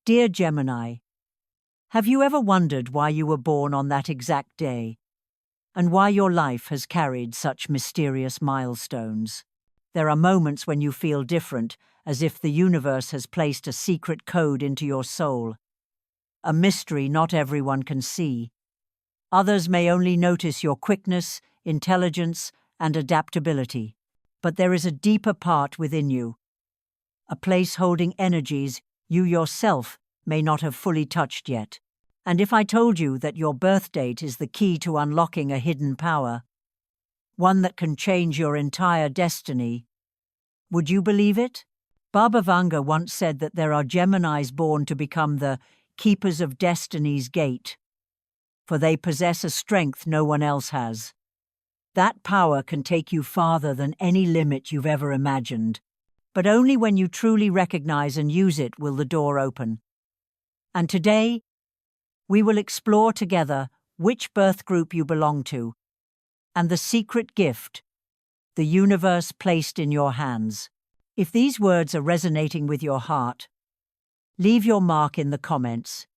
Dear Gemini, have you ever wondered why you were born on that exact day, and why your life has carried such mysterious milestones? There are moments when you feel different, as if the universe has placed a secret code into your soul, a mystery not everyone can see. Others may only notice your quickness, intelligence, and adaptability. But there is a deeper part within you, a place holding energies you yourself may not have fully touched yet. And if I told you that your birth date is the key to unlocking a hidden power, one that can change your entire destiny, would you believe it? Baba Vanga once said that there are Geminis born to become the keepers of destiny's gate, for they possess a strength no one else has. That power can take you farther than any limit you've ever imagined, but only when you truly recognize and use it will the door open. And today, we will explore together which birth group you belong to and the secret gift the universe placed in your hands. If these words are resonating with your heart, leave your mark in the comments.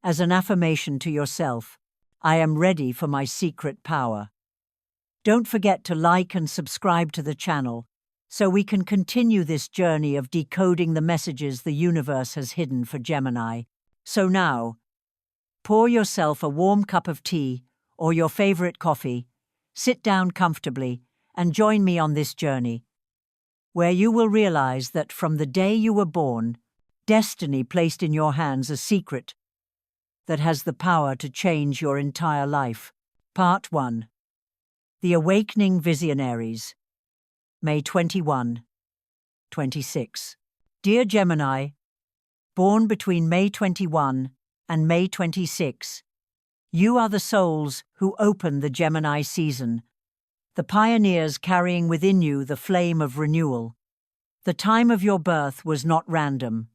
As an affirmation to yourself, I am ready for my secret power. Don't forget to like and subscribe to the channel so we can continue this journey of decoding the messages the universe has hidden for Gemini. So now, pour yourself a warm cup of tea or your favorite coffee, sit down comfortably, and join me on this journey, where you will realize that from the day you were born, destiny placed in your hands a secret that has the power to change your entire life. Part 1. The Awakening Visionaries. May 21, 26. Dear Gemini, born between May 21 and May 26, you are the souls who open the Gemini season, the pioneers carrying within you the flame of renewal. The time of your birth was not random.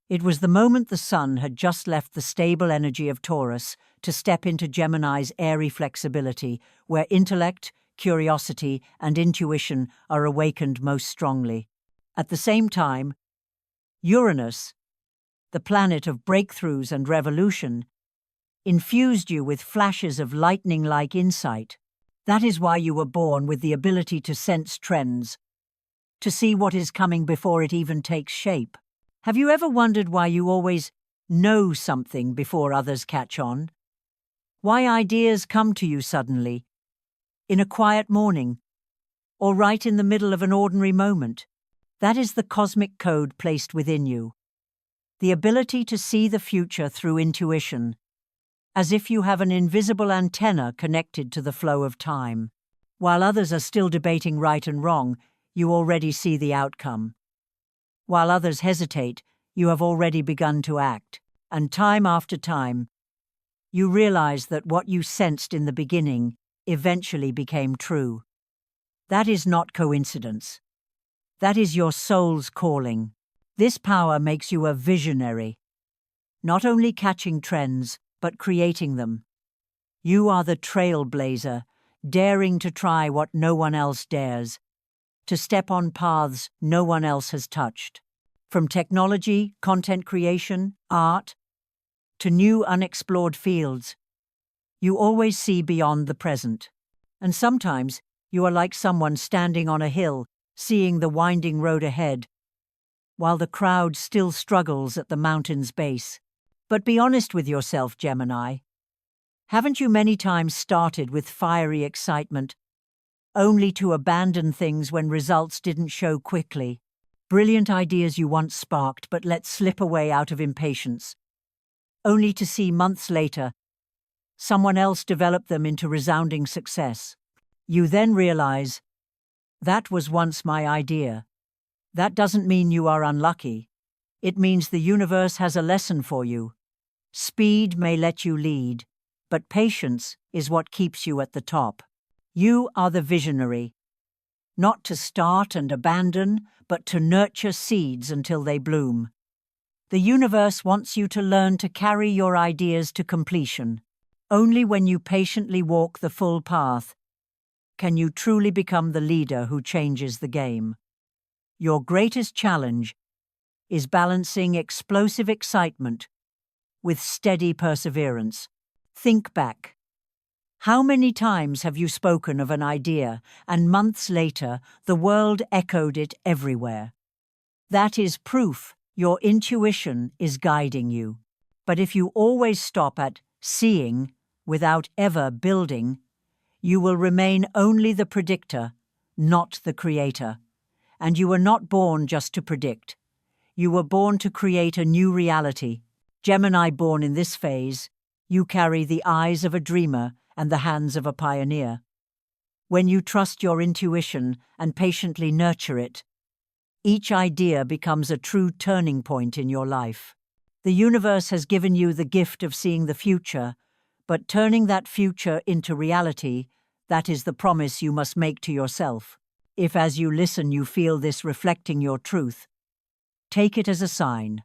It was the moment the sun had just left the stable energy of Taurus to step into Gemini's airy flexibility, where intellect, curiosity, and intuition are awakened most strongly. At the same time, Uranus, the planet of breakthroughs and revolution, infused you with flashes of lightning-like insight. That is why you were born with the ability to sense trends, to see what is coming before it even takes shape. Have you ever wondered why you always know something before others catch on? Why ideas come to you suddenly, in a quiet morning, or right in the middle of an ordinary moment? That is the cosmic code placed within you. The ability to see the future through intuition, as if you have an invisible antenna connected to the flow of time. While others are still debating right and wrong, you already see the outcome. While others hesitate, you have already begun to act, and time after time, you realize that what you sensed in the beginning eventually became true. That is not coincidence. That is your soul's calling. This power makes you a visionary, not only catching trends, but creating them. You are the trailblazer, daring to try what no one else dares, to step on paths no one else has touched. From technology, content creation, art, to new unexplored fields, you always see beyond the present. And sometimes you are like someone standing on a hill, seeing the winding road ahead, while the crowd still struggles at the mountain's base. But be honest with yourself, Gemini. Haven't you many times started with fiery excitement, only to abandon things when results didn't show quickly? Brilliant ideas you once sparked but let slip away out of impatience, only to see months later someone else develop them into resounding success. You then realize, that was once my idea. That doesn't mean you are unlucky. It means the universe has a lesson for you. Speed may let you lead, but patience is what keeps you at the top. You are the visionary, not to start and abandon, but to nurture seeds until they bloom. The universe wants you to learn to carry your ideas to completion. Only when you patiently walk the full path can you truly become the leader who changes the game. Your greatest challenge is balancing explosive excitement with steady perseverance. Think back. How many times have you spoken of an idea, and months later, the world echoed it everywhere? That is proof your intuition is guiding you. But if you always stop at seeing without ever building, you will remain only the predictor, not the creator. And you were not born just to predict. You were born to create a new reality. Gemini born in this phase, you carry the eyes of a dreamer and the hands of a pioneer. When you trust your intuition and patiently nurture it, each idea becomes a true turning point in your life. The universe has given you the gift of seeing the future, but turning that future into reality, that is the promise you must make to yourself. If as you listen you feel this reflecting your truth, take it as a sign,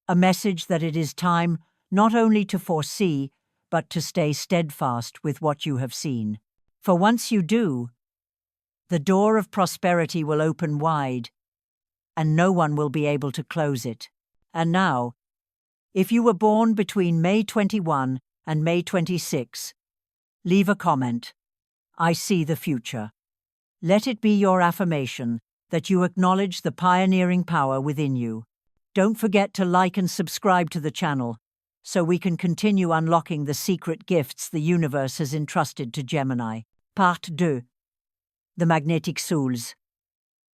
a message that it is time not only to foresee, but to stay steadfast with what you have seen. For once you do, the door of prosperity will open wide, and no one will be able to close it. And now, if you were born between May 21 and May 26, leave a comment. I see the future. Let it be your affirmation that you acknowledge the pioneering power within you. Don't forget to like and subscribe to the channel so we can continue unlocking the secret gifts the universe has entrusted to Gemini. Part 2. The Magnetic Souls.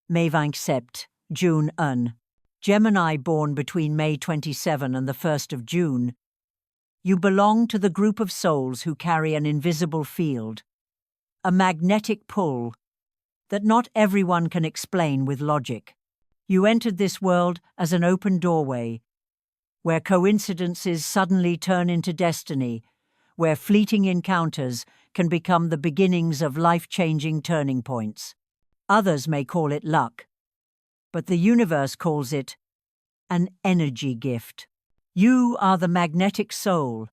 Mai 27, June 1. Gemini born between May 27 and the 1st of June. You belong to the group of souls who carry an invisible field, a magnetic pull that not everyone can explain with logic. You entered this world as an open doorway, where coincidences suddenly turn into destiny, where fleeting encounters can become the beginnings of life-changing turning points. Others may call it luck, but the universe calls it an energy gift. You are the magnetic soul,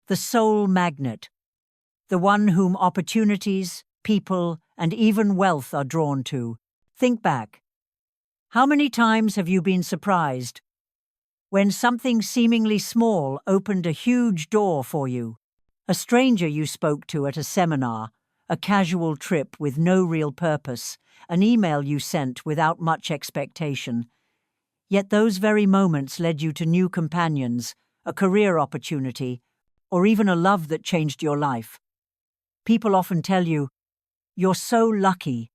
the soul magnet, the one whom opportunities, people, and even wealth are drawn to. Think back. How many times have you been surprised when something seemingly small opened a huge door for you? A stranger you spoke to at a seminar, a casual trip with no real purpose, an email you sent without much expectation. Yet those very moments led you to new companions, a career opportunity, or even a love that changed your life. People often tell you, "You're so lucky,"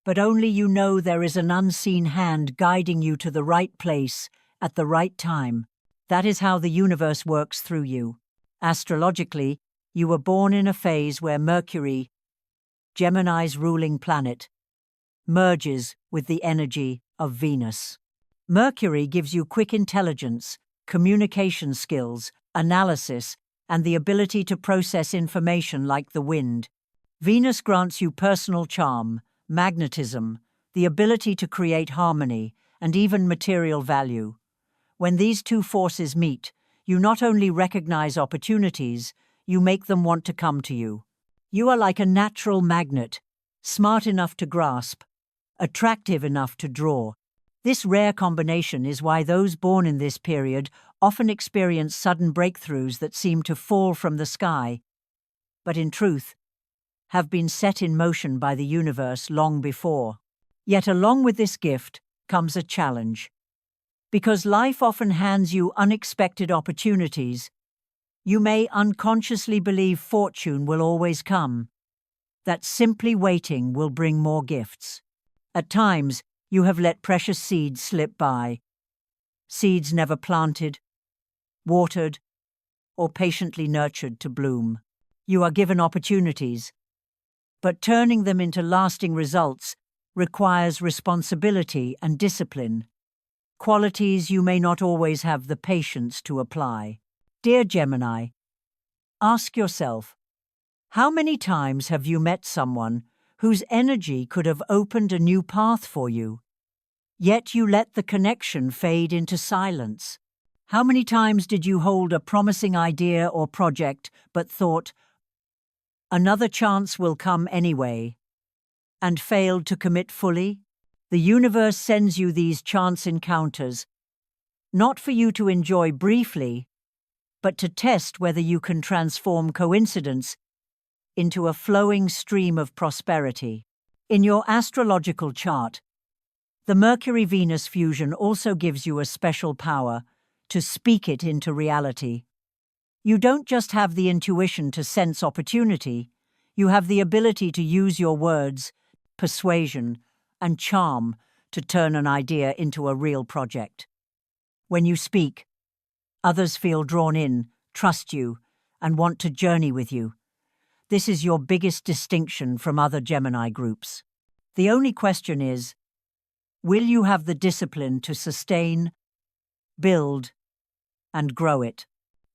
but only you know there is an unseen hand guiding you to the right place at the right time. That is how the universe works through you. Astrologically, you were born in a phase where Mercury, Gemini's ruling planet, merges with the energy of Venus. Mercury gives you quick intelligence, communication skills, analysis, and the ability to process information like the wind. Venus grants you personal charm, magnetism, the ability to create harmony, and even material value. When these two forces meet, you not only recognize opportunities, you make them want to come to you. You are like a natural magnet, smart enough to grasp, attractive enough to draw. This rare combination is why those born in this period often experience sudden breakthroughs that seem to fall from the sky, but in truth, have been set in motion by the universe long before. Yet along with this gift comes a challenge. Because life often hands you unexpected opportunities, you may unconsciously believe fortune will always come, that simply waiting will bring more gifts. At times, you have let precious seeds slip by, seeds never planted, watered, or patiently nurtured to bloom. You are given opportunities, but turning them into lasting results requires responsibility and discipline, qualities you may not always have the patience to apply. Dear Gemini, ask yourself, how many times have you met someone whose energy could have opened a new path for you, yet you let the connection fade into silence? How many times did you hold a promising idea or project but thought, another chance will come anyway, and failed to commit fully? The universe sends you these chance encounters Not for you to enjoy briefly, but to test whether you can transform coincidence into a flowing stream of prosperity. In your astrological chart, the Mercury-Venus fusion also gives you a special power to speak it into reality. You don't just have the intuition to sense opportunity, you have the ability to use your words, persuasion, and charm to turn an idea into a real project. When you speak, others feel drawn in, trust you, and want to journey with you. This is your biggest distinction from other Gemini groups. The only question is, will you have the discipline to sustain, build, and grow it?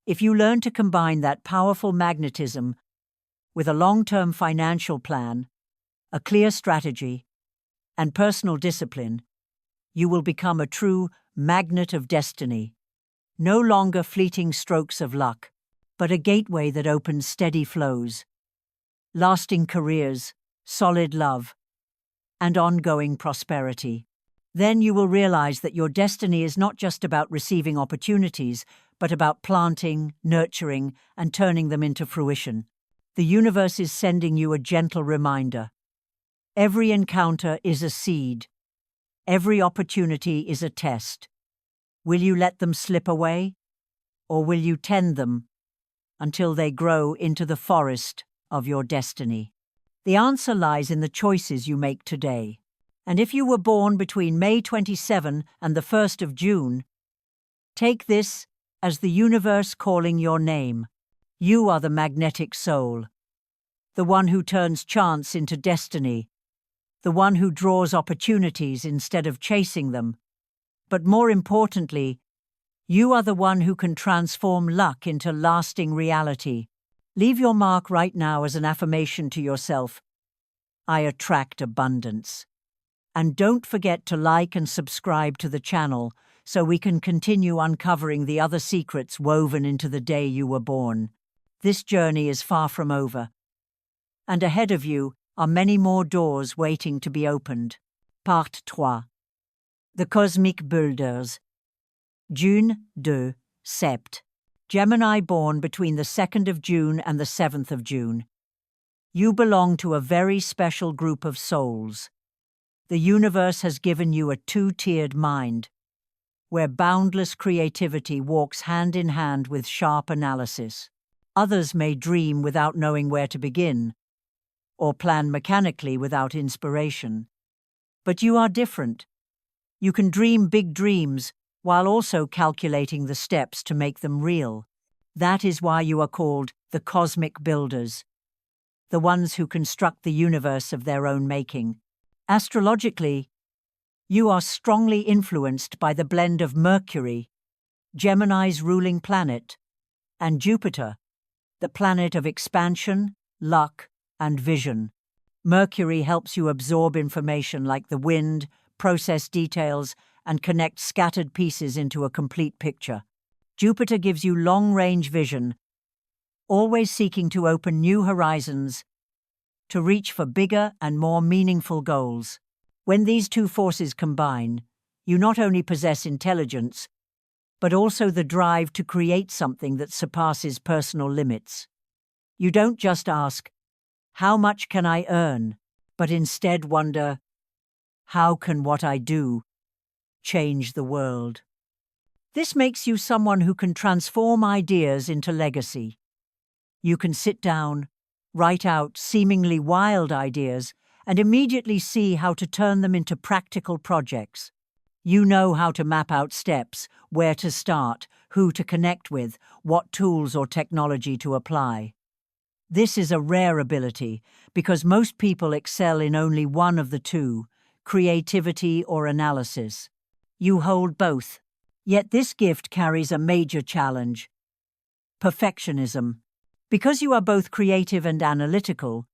If you learn to combine that powerful magnetism with a long-term financial plan, a clear strategy, and personal discipline, you will become a true magnet of destiny. No longer fleeting strokes of luck, but a gateway that opens steady flows, lasting careers, solid love, and ongoing prosperity. Then you will realize that your destiny is not just about receiving opportunities, but about planting, nurturing, and turning them into fruition. The universe is sending you a gentle reminder. Every encounter is a seed. Every opportunity is a test. Will you let them slip away, or will you tend them until they grow into the forest of your destiny? The answer lies in the choices you make today. And if you were born between May 27 and the 1st of June, take this as the universe calling your name. You are the magnetic soul, the one who turns chance into destiny, the one who draws opportunities instead of chasing them. But more importantly, you are the one who can transform luck into lasting reality. Leave your mark right now as an affirmation to yourself. I attract abundance. And don't forget to like and subscribe to the channel so we can continue uncovering the other secrets woven into the day you were born. This journey is far from over. And ahead of you are many more doors waiting to be opened. Part 3. The Cosmic Builders. June 2, Sept. Gemini born between the 2nd of June and the 7th of June. You belong to a very special group of souls. The universe has given you a two-tiered mind, where boundless creativity walks hand in hand with sharp analysis. Others may dream without knowing where to begin, or plan mechanically without inspiration. But you are different. You can dream big dreams while also calculating the steps to make them real. That is why you are called the Cosmic Builders, the ones who construct the universe of their own making. Astrologically, you are strongly influenced by the blend of Mercury, Gemini's ruling planet, and Jupiter, the planet of expansion, luck, and vision. Mercury helps you absorb information like the wind, process details, and connect scattered pieces into a complete picture. Jupiter gives you long-range vision, always seeking to open new horizons, to reach for bigger and more meaningful goals. When these two forces combine, you not only possess intelligence, but also the drive to create something that surpasses personal limits. You don't just ask, "How much can I earn?" but instead wonder, "How can what I do change the world?" This makes you someone who can transform ideas into legacy. You can sit down, write out seemingly wild ideas, and immediately see how to turn them into practical projects. You know how to map out steps, where to start, who to connect with, what tools or technology to apply. This is a rare ability because most people excel in only one of the two, creativity or analysis. You hold both. Yet this gift carries a major challenge: perfectionism. Because you are both creative and analytical,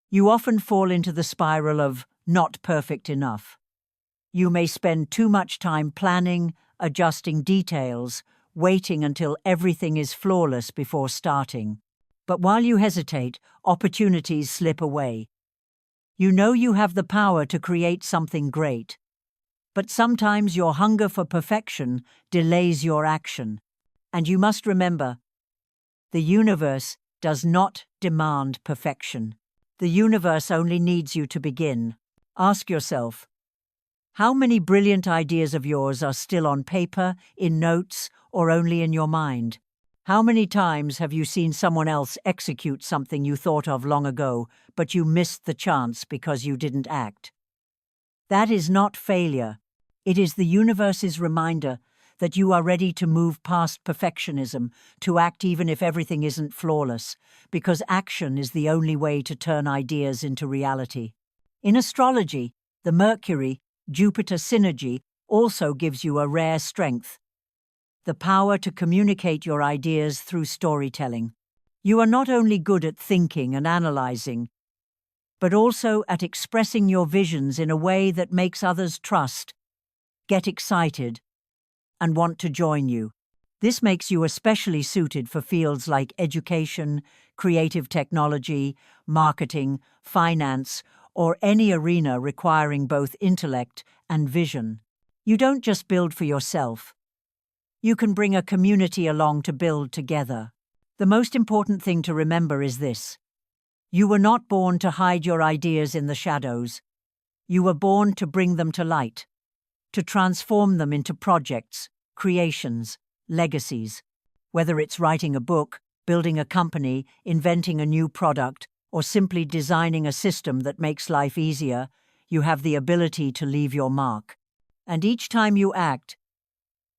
you often fall into the spiral of not perfect enough. You may spend too much time planning, adjusting details, waiting until everything is flawless before starting. But while you hesitate, opportunities slip away. You know you have the power to create something great, But sometimes your hunger for perfection delays your action. And you must remember, the universe does not demand perfection. The universe only needs you to begin. Ask yourself, how many brilliant ideas of yours are still on paper, in notes, or only in your mind? How many times have you seen someone else execute something you thought of long ago, but you missed the chance because you didn't act? That is not failure. It is the universe's reminder that you are ready to move past perfectionism, to act even if everything isn't flawless, because action is the only way to turn ideas into reality. In astrology, the Mercury-Jupiter synergy also gives you a rare strength: the power to communicate your ideas through storytelling. You are not only good at thinking and analyzing, but also at expressing your visions in a way that makes others trust, get excited, and want to join you. This makes you especially suited for fields like education, creative technology, marketing, finance, or any arena requiring both intellect and vision. You don't just build for yourself. You can bring a community along to build together. The most important thing to remember is this: you were not born to hide your ideas in the shadows. You were born to bring them to light, to transform them into projects, creations, legacies. Whether it's writing a book, building a company, inventing a new product, or simply designing a system that makes life easier, you have the ability to leave your mark. And each time you act,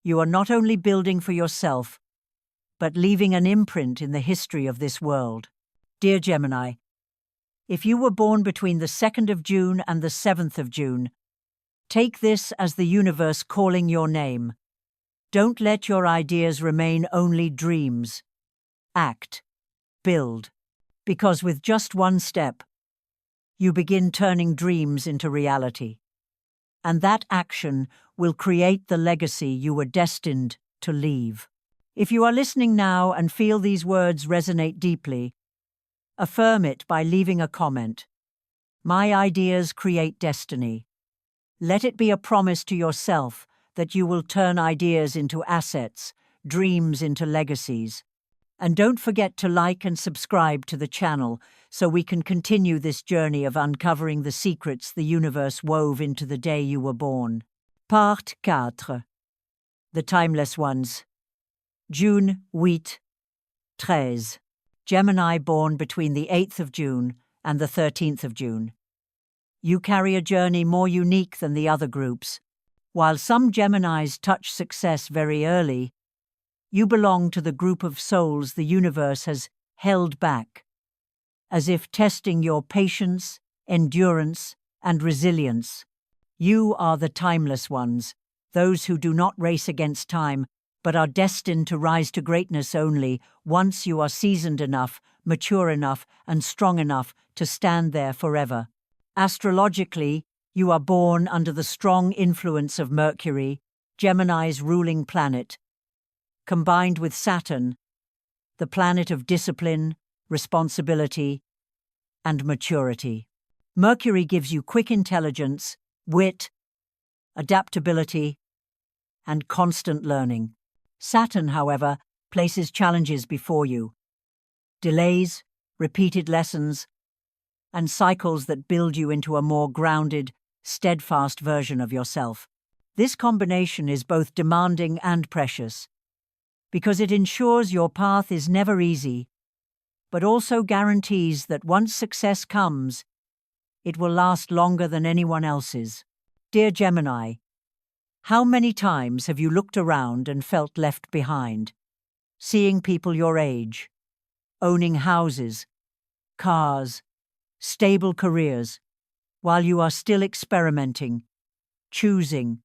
you are not only building for yourself, but leaving an imprint in the history of this world. Dear Gemini, if you were born between the 2nd of June and the 7th of June, take this as the universe calling your name. Don't let your ideas remain only dreams. Act. Build. Because with just one step, you begin turning dreams into reality. And that action will create the legacy you were destined to leave. If you are listening now and feel these words resonate deeply, affirm it by leaving a comment. My ideas create destiny. Let it be a promise to yourself that you will turn ideas into assets, dreams into legacies. And don't forget to like and subscribe to the channel so we can continue this journey of uncovering the secrets the universe wove into the day you were born. Part 4. The Timeless Ones. June 8, 13. Gemini born between the 8th of June and the 13th of June. You carry a journey more unique than the other groups. While some Geminis touch success very early, you belong to the group of souls the universe has held back, as if testing your patience, endurance, and resilience. You are the timeless ones, those who do not race against time, but are destined to rise to greatness only once you are seasoned enough, mature enough, and strong enough to stand there forever. Astrologically, you are born under the strong influence of Mercury, Gemini's ruling planet, combined with Saturn, the planet of discipline, responsibility, and maturity. Mercury gives you quick intelligence, wit, adaptability, and constant learning. Saturn, however, places challenges before you: delays, repeated lessons, and cycles that build you into a more grounded, steadfast version of yourself. This combination is both demanding and precious, because it ensures your path is never easy, but also guarantees that once success comes, it will last longer than anyone else's. Dear Gemini, how many times have you looked around and felt left behind, seeing people your age, owning houses, cars, stable careers, while you are still experimenting, choosing,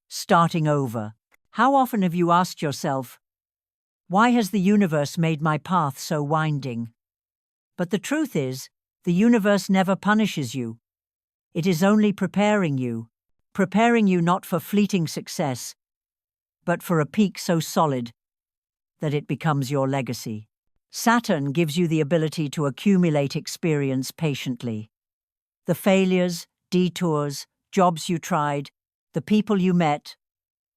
starting over? How often have you asked yourself, why has the universe made my path so winding? But the truth is, the universe never punishes you. It is only preparing you not for fleeting success, but for a peak so solid that it becomes your legacy. Saturn gives you the ability to accumulate experience patiently. The failures, detours, jobs you tried, The people you met,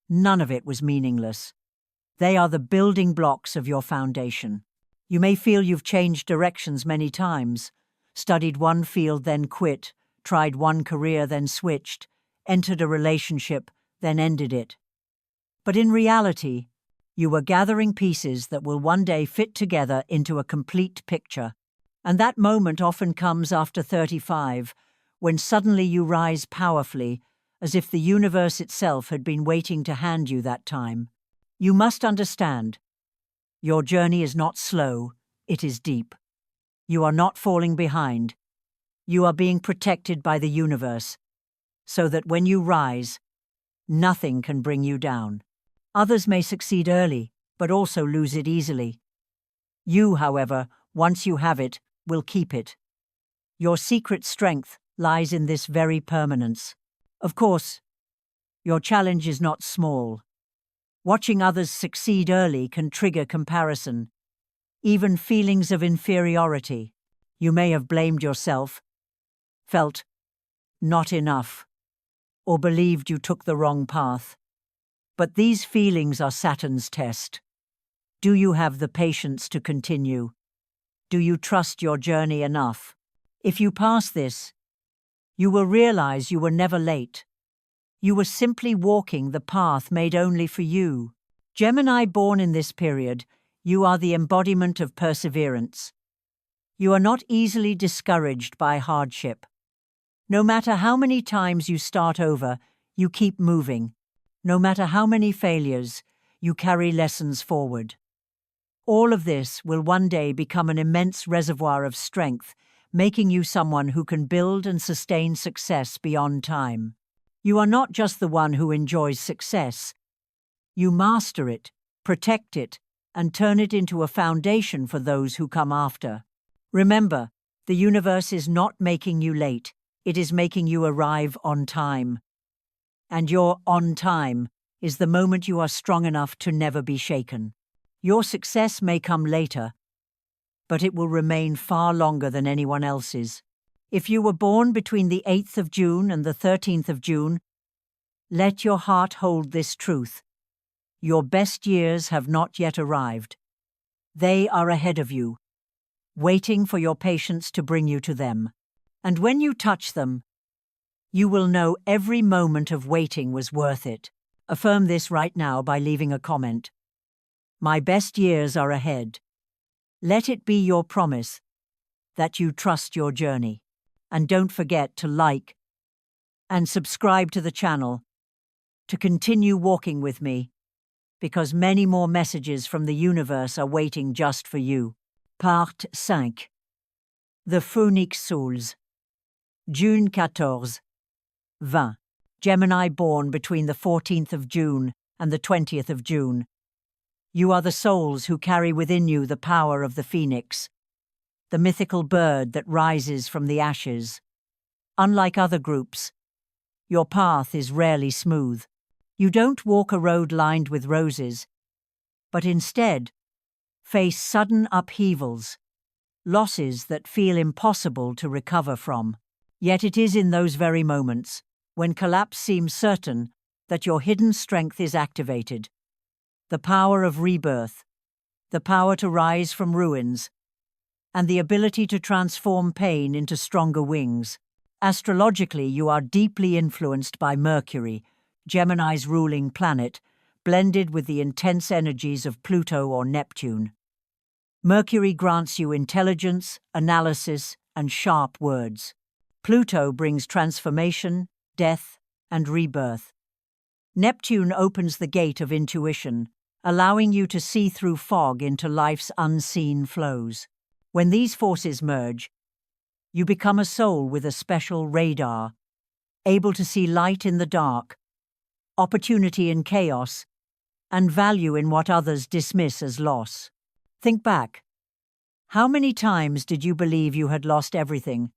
none of it was meaningless. They are the building blocks of your foundation. You may feel you've changed directions many times, studied one field then quit, tried one career then switched, entered a relationship then ended it. But in reality, you were gathering pieces that will one day fit together into a complete picture. And that moment often comes after 35, when suddenly you rise powerfully, as if the universe itself had been waiting to hand you that time. You must understand, your journey is not slow, it is deep. You are not falling behind. You are being protected by the universe, so that when you rise, nothing can bring you down. Others may succeed early, but also lose it easily. You, however, once you have it, will keep it. Your secret strength lies in this very permanence. Of course, your challenge is not small. Watching others succeed early can trigger comparison, even feelings of inferiority. You may have blamed yourself, felt not enough, or believed you took the wrong path. But these feelings are Saturn's test. Do you have the patience to continue? Do you trust your journey enough? If you pass this, you will realize you were never late. You were simply walking the path made only for you. Gemini born in this period, you are the embodiment of perseverance. You are not easily discouraged by hardship. No matter how many times you start over, you keep moving. No matter how many failures, you carry lessons forward. All of this will one day become an immense reservoir of strength, making you someone who can build and sustain success beyond time. You are not just the one who enjoys success. You master it, protect it, and turn it into a foundation for those who come after. Remember, the universe is not making you late. It is making you arrive on time. And your on time is the moment you are strong enough to never be shaken. Your success may come later, but it will remain far longer than anyone else's. If you were born between the 8th of June and the 13th of June, let your heart hold this truth. Your best years have not yet arrived. They are ahead of you, waiting for your patience to bring you to them. And when you touch them, you will know every moment of waiting was worth it. Affirm this right now by leaving a comment. My best years are ahead. Let it be your promise that you trust your journey. And don't forget to like and subscribe to the channel to continue walking with me, because many more messages from the universe are waiting just for you. Part 5. The Phoenix Souls. June 14, 20. Gemini born between the 14th of June and the 20th of June. You are the souls who carry within you the power of the phoenix, the mythical bird that rises from the ashes. Unlike other groups, your path is rarely smooth. You don't walk a road lined with roses, but instead face sudden upheavals, losses that feel impossible to recover from. Yet it is in those very moments, when collapse seems certain, that your hidden strength is activated. The power of rebirth, the power to rise from ruins, and the ability to transform pain into stronger wings. Astrologically, you are deeply influenced by Mercury, Gemini's ruling planet, blended with the intense energies of Pluto or Neptune. Mercury grants you intelligence, analysis, and sharp words. Pluto brings transformation, death, and rebirth. Neptune opens the gate of intuition, allowing you to see through fog into life's unseen flows. When these forces merge, you become a soul with a special radar, able to see light in the dark, opportunity in chaos, and value in what others dismiss as loss. Think back. How many times did you believe you had lost everything,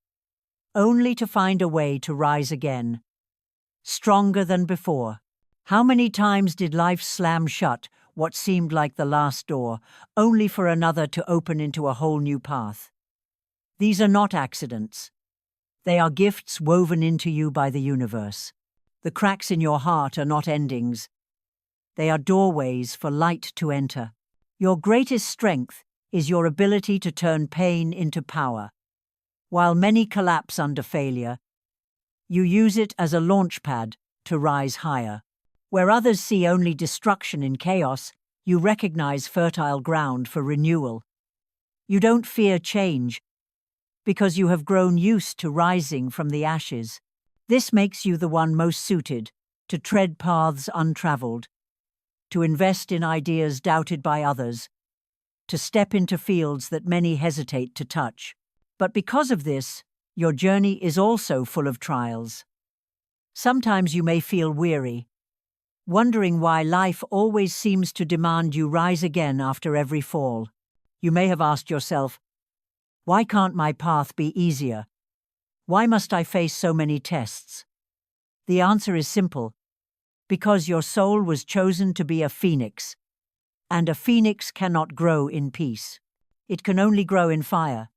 only to find a way to rise again, stronger than before? How many times did life slam shut what seemed like the last door, only for another to open into a whole new path? These are not accidents. They are gifts woven into you by the universe. The cracks in your heart are not endings. They are doorways for light to enter. Your greatest strength is your ability to turn pain into power. While many collapse under failure, you use it as a launchpad to rise higher. Where others see only destruction in chaos, you recognize fertile ground for renewal. You don't fear change because you have grown used to rising from the ashes. This makes you the one most suited to tread paths untraveled, to invest in ideas doubted by others, to step into fields that many hesitate to touch. But because of this, your journey is also full of trials. Sometimes you may feel weary, wondering why life always seems to demand you rise again after every fall. You may have asked yourself, why can't my path be easier? Why must I face so many tests? The answer is simple. Because your soul was chosen to be a phoenix, and a phoenix cannot grow in peace. It can only grow in fire.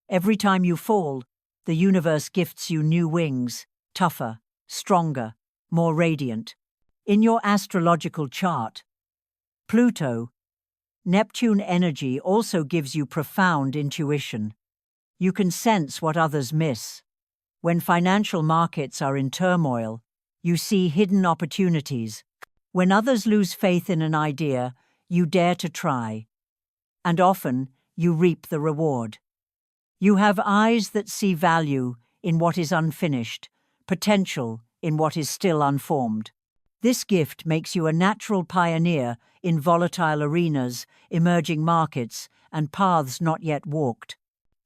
Every time you fall, the universe gifts you new wings, tougher, stronger, more radiant. In your astrological chart, Pluto, Neptune energy also gives you profound intuition. You can sense what others miss. When financial markets are in turmoil, you see hidden opportunities. When others lose faith in an idea, you dare to try. And often, you reap the reward. You have eyes that see value in what is unfinished, potential in what is still unformed. This gift makes you a natural pioneer in volatile arenas, emerging markets, and paths not yet walked.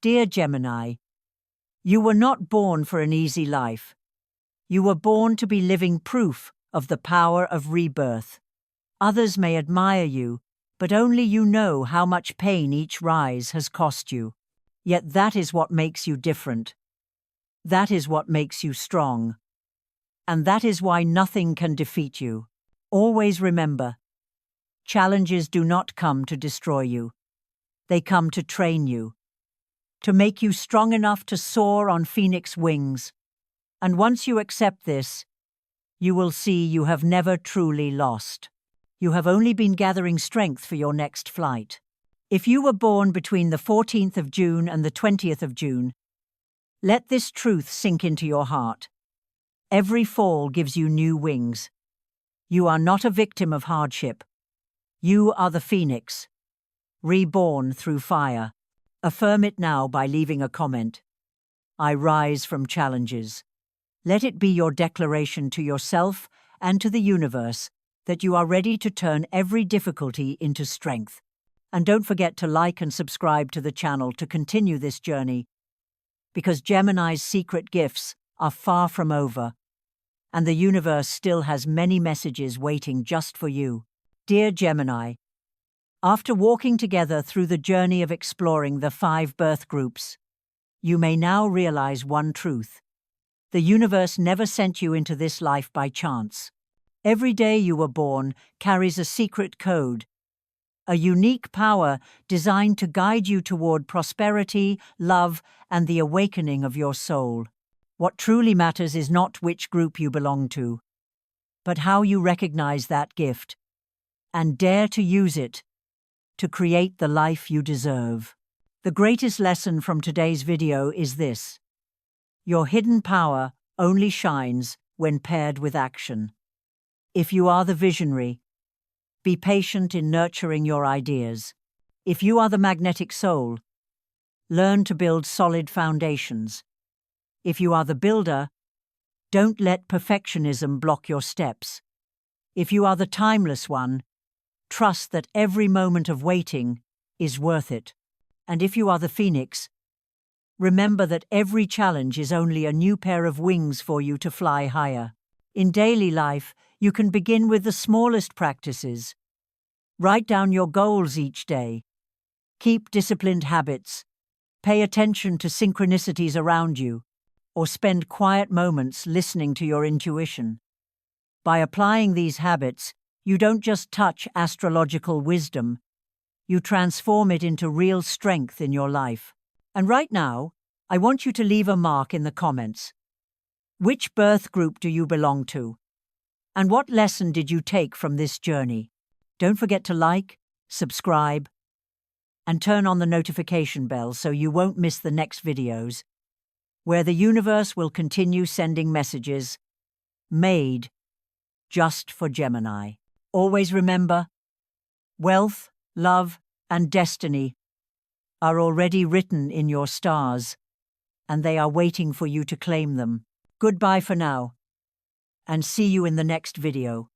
Dear Gemini, you were not born for an easy life. You were born to be living proof of the power of rebirth. Others may admire you, but only you know how much pain each rise has cost you. Yet that is what makes you different. That is what makes you strong. And that is why nothing can defeat you. Always remember, challenges do not come to destroy you. They come to train you, to make you strong enough to soar on phoenix wings. And once you accept this, you will see you have never truly lost. You have only been gathering strength for your next flight. If you were born between the 14th of June and the 20th of June, let this truth sink into your heart. Every fall gives you new wings. You are not a victim of hardship. You are the phoenix, reborn through fire. Affirm it now by leaving a comment. I rise from challenges. Let it be your declaration to yourself and to the universe that you are ready to turn every difficulty into strength. And don't forget to like and subscribe to the channel to continue this journey, because Gemini's secret gifts are far from over, and the universe still has many messages waiting just for you. Dear Gemini, after walking together through the journey of exploring the 5 birth groups, you may now realize one truth. The universe never sent you into this life by chance. Every day you were born carries a secret code, a unique power designed to guide you toward prosperity, love, and the awakening of your soul. What truly matters is not which group you belong to, but how you recognize that gift and dare to use it to create the life you deserve. The greatest lesson from today's video is this: your hidden power only shines when paired with action. If you are the visionary, be patient in nurturing your ideas. If you are the magnetic soul, learn to build solid foundations. If you are the builder, don't let perfectionism block your steps. If you are the timeless one, trust that every moment of waiting is worth it. And if you are the phoenix, remember that every challenge is only a new pair of wings for you to fly higher. In daily life, you can begin with the smallest practices. Write down your goals each day. Keep disciplined habits. Pay attention to synchronicities around you, or spend quiet moments listening to your intuition. By applying these habits, you don't just touch astrological wisdom, you transform it into real strength in your life. And right now, I want you to leave a mark in the comments. Which birth group do you belong to? And what lesson did you take from this journey? Don't forget to like, subscribe, and turn on the notification bell so you won't miss the next videos, where the universe will continue sending messages made just for Gemini. Always remember, wealth, love, and destiny are already written in your stars, and they are waiting for you to claim them. Goodbye for now, and see you in the next video.